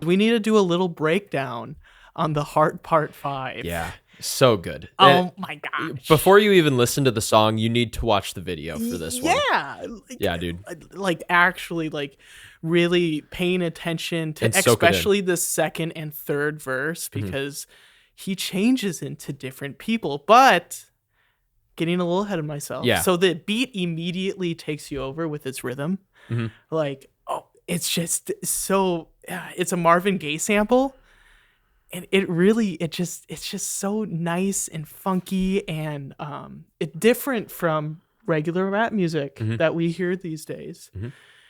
We need to do a little breakdown on the Heart Part 5. Yeah, so good. Oh my gosh. Before you even listen to the song, you need to watch the video for this one. Yeah. Yeah, dude. Like actually like really paying attention to And soak it in. especially the second and third verse because he changes into different people, but getting a little ahead of myself. Yeah. So the beat immediately takes you over with its rhythm. Like, oh, it's just so, it's a Marvin Gaye sample. And it's just so nice and funky and it's different from regular rap music that we hear these days.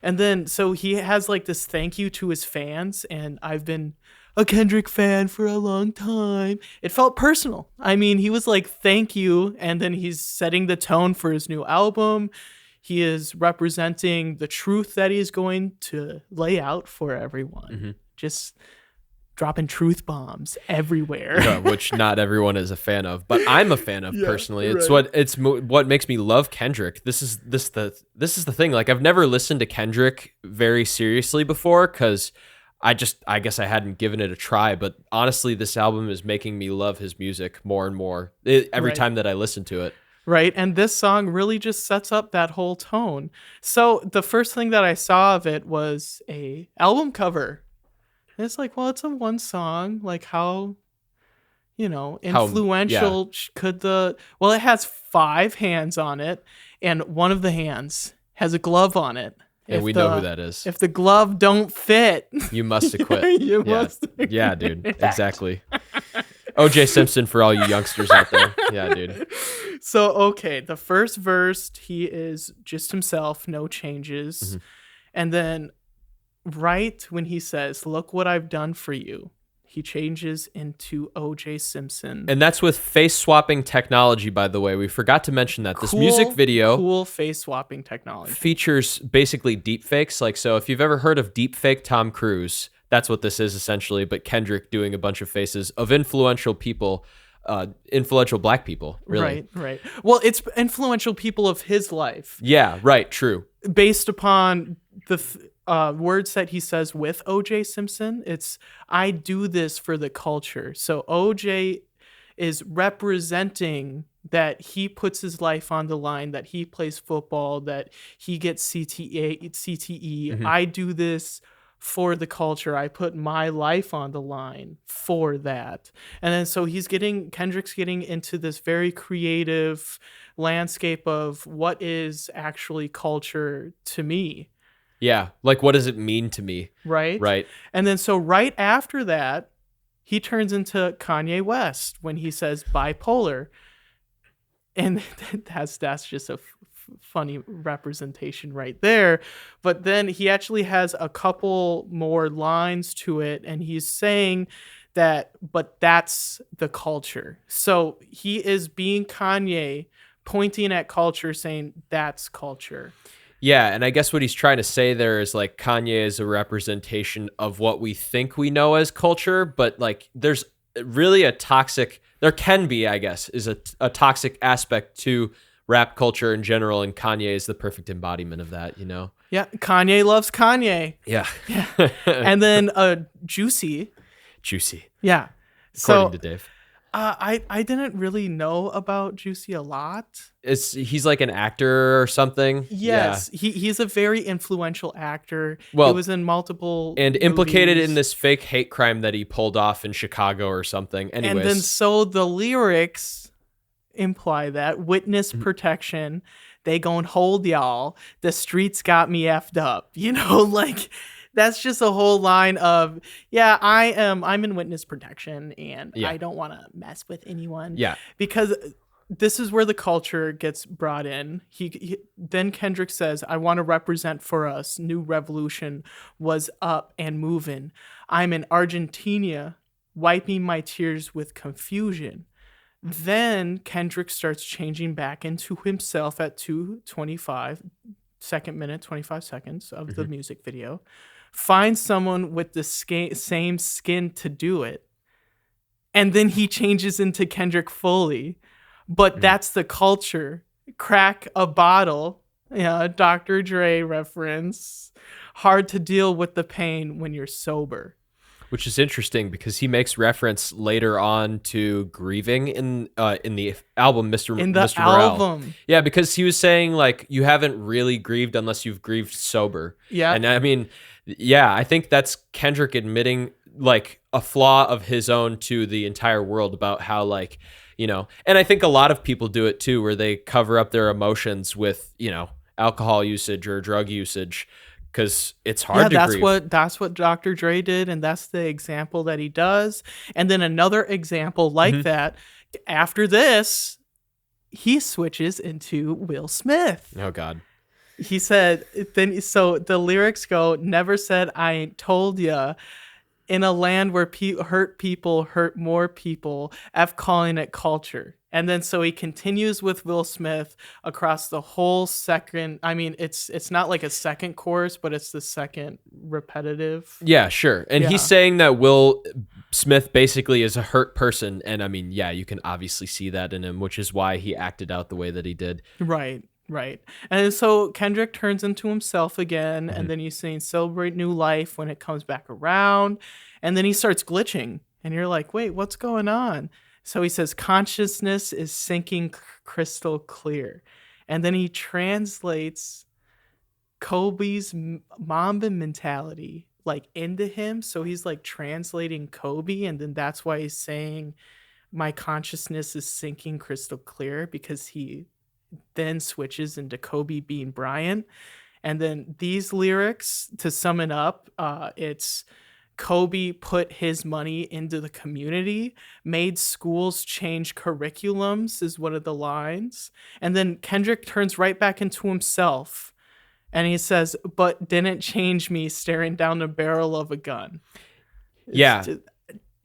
And then, so he has like this thank you to his fans, and I've been a Kendrick fan for a long time. It felt personal. I mean, he was like, thank you. And then he's setting the tone for his new album. He is representing the truth that he's going to lay out for everyone. Just dropping truth bombs everywhere. Yeah, which not everyone is a fan of, but I'm a fan of personally. It's what makes me love Kendrick. This is the thing. Like, I've never listened to Kendrick very seriously before because I guess I hadn't given it a try. But honestly, this album is making me love his music more and more every time that I listen to it. Right. And this song really just sets up that whole tone. So the first thing that I saw of it was a album cover. And it's like, well, it's a one song. Like, how, influential could well, it has 5 hands on it, and one of the hands has a glove on it. And we know who that is. If the glove don't fit, you must acquit. You must. Yeah, dude. Exactly. O.J. Simpson for all you youngsters out there. Yeah, dude. So, okay, the first verse, he is just himself, no changes. And then right when he says, look what I've done for you, he changes into O.J. Simpson. And that's with face swapping technology, by the way. We forgot to mention that. This music video cool face swapping technology features basically deep fakes. Like, so if you've ever heard of deep fake Tom Cruise, that's what this is essentially, but Kendrick doing a bunch of faces of influential people, influential black people, really. Right. Well, it's influential people of his life. Yeah, right, true. Based upon the words that he says with O.J. Simpson, it's, I do this for the culture. So O.J. is representing that he puts his life on the line, that he plays football, that he gets CTE. I do this for the culture. I put my life on the line for that. And then so Kendrick's getting into this very creative landscape of what is actually culture to me. Yeah, like what does it mean to me? Right. And then so right after that, he turns into Kanye West when he says bipolar. And that's just a funny representation right there. But then he actually has a couple more lines to it, and he's saying that, but that's the culture. So he is being Kanye, pointing at culture, saying that's culture. Yeah, and I guess what he's trying to say there is like Kanye is a representation of what we think we know as culture, but like there's really there can be, I guess, is a toxic aspect to rap culture in general, and Kanye is the perfect embodiment of that, Yeah, Kanye loves Kanye. Yeah. And then Juicy. Yeah. According to Dave. I didn't really know about Juicy a lot. He's like an actor or something. Yes, yeah. He's a very influential actor. Well, he was in multiple and implicated in this fake hate crime that he pulled off in Chicago or something. Anyways. And then so the lyrics imply that witness protection. They gon' hold y'all. The streets got me effed up. Like. That's just a whole line of, I'm in witness protection and I don't want to mess with anyone. Yeah. Because this is where the culture gets brought in. Then Kendrick says, I want to represent for us. New revolution was up and moving. I'm in Argentina, wiping my tears with confusion. Then Kendrick starts changing back into himself at 2:25, second minute, 25 seconds of the music video. Find someone with the same skin to do it. And then he changes into Kendrick fully. But that's the culture. Crack a bottle. Dr. Dre reference. Hard to deal with the pain when you're sober. which is interesting because he makes reference later on to grieving in the album Mr. Morale. Album. Yeah, because he was saying like you haven't really grieved unless you've grieved sober. Yeah. And I mean, yeah, I think that's Kendrick admitting like a flaw of his own to the entire world about how like, and I think a lot of people do it too, where they cover up their emotions with, alcohol usage or drug usage because it's hard to grieve. That's what Dr. Dre did, and that's the example that he does. And then another example like that, after this, he switches into Will Smith. Oh God. He said, so the lyrics go, never said I ain't told ya. In a land where hurt people hurt more people, F calling it culture. And then so he continues with Will Smith across the whole second. I mean, it's not like a second chorus, but it's the second repetitive. Yeah, sure. And he's saying that Will Smith basically is a hurt person. And I mean, yeah, you can obviously see that in him, which is why he acted out the way that he did. Right. And so Kendrick turns into himself again, and then he's saying celebrate new life when it comes back around. And then he starts glitching, and you're like, wait, what's going on? So he says consciousness is sinking crystal clear. And then he translates Kobe's Mamba mentality like into him. So he's like translating Kobe, and then that's why he's saying my consciousness is sinking crystal clear, because he then switches into Kobe being Bryant. And then these lyrics, to sum it up, it's Kobe put his money into the community, made schools change curriculums is one of the lines. And then Kendrick turns right back into himself, and he says, but didn't change me staring down the barrel of a gun. Yeah.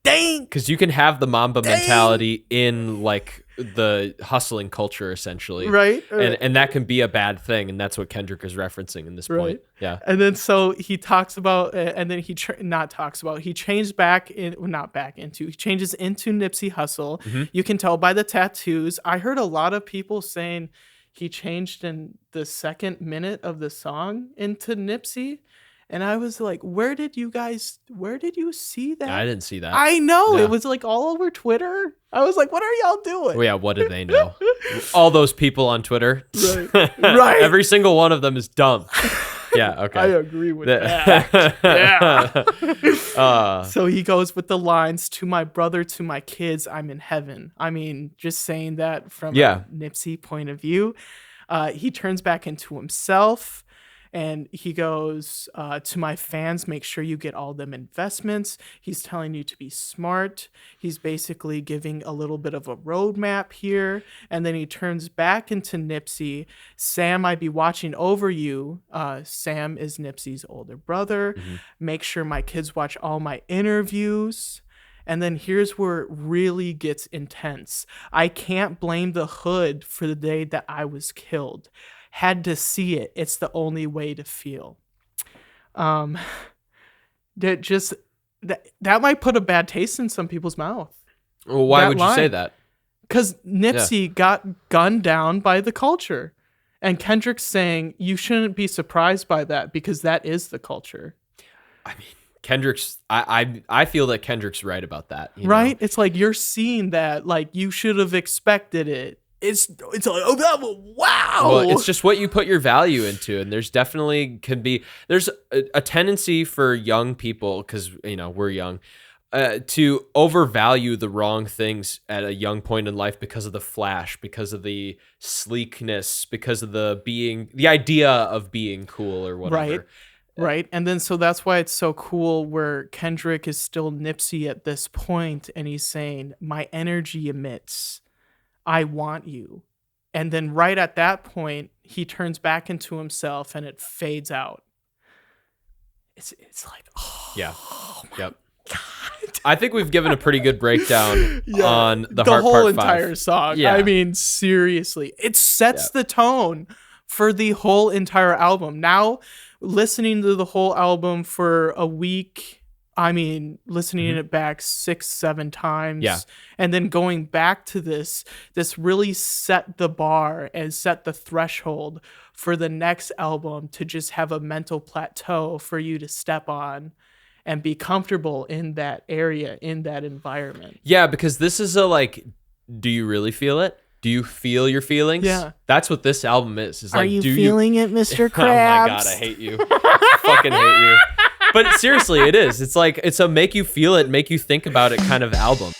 Dang! Because you can have the Mamba mentality in like the hustling culture, essentially, right? And that can be a bad thing, and that's what Kendrick is referencing in this point. Yeah. And then so he talks about, and then he he changes back in, not back into, he changes into Nipsey Hussle. You can tell by the tattoos. I heard a lot of people saying he changed in the second minute of the song into Nipsey. And I was like, where did you see that? I didn't see that. I know. Yeah. It was like all over Twitter. I was like, what are y'all doing? Well, yeah, what do they know? All those people on Twitter. Right. Every single one of them is dumb. Yeah, okay. I agree with that. Yeah. So he goes with the lines, to my brother, to my kids, I'm in heaven. I mean, just saying that from a Nipsey point of view. He turns back into himself. And he goes, to my fans, make sure you get all them investments. He's telling you to be smart. He's basically giving a little bit of a roadmap here. And then he turns back into Nipsey. Sam, I be watching over you. Sam is Nipsey's older brother. Make sure my kids watch all my interviews. And then here's where it really gets intense. I can't blame the hood for the day that I was killed. Had to see it. It's the only way to feel. That might put a bad taste in some people's mouth. Well, why would you say that? Because Nipsey got gunned down by the culture. And Kendrick's saying you shouldn't be surprised by that, because that is the culture. I mean, I feel that Kendrick's right about that. Right? It's like you're seeing that, like you should have expected it. It's like, oh, wow. Well, it's just what you put your value into. And there's definitely there's a tendency for young people, because, we're young, to overvalue the wrong things at a young point in life because of the flash, because of the sleekness, because of the idea of being cool or whatever. Right. And then so that's why it's so cool where Kendrick is still Nipsey at this point, and he's saying, my energy emits, I want you. And then right at that point, he turns back into himself and it fades out. It's like, yeah. God. I think we've given a pretty good breakdown on the whole entire song. Yeah. I mean, seriously, it sets the tone for the whole entire album. Now, listening to the whole album for a week, listening it back 6-7 times, and then going back to this really set the bar and set the threshold for the next album to just have a mental plateau for you to step on. and be comfortable in that area, in that environment. Yeah, because this is a like, do you really feel it? Do you feel your feelings? Yeah. That's what this album is. It's Are like, you do feeling it, Mr. Krabs? Oh my God, I hate you. I fucking hate you. But seriously, it is. It's like, it's a make you feel it, make you think about it kind of album.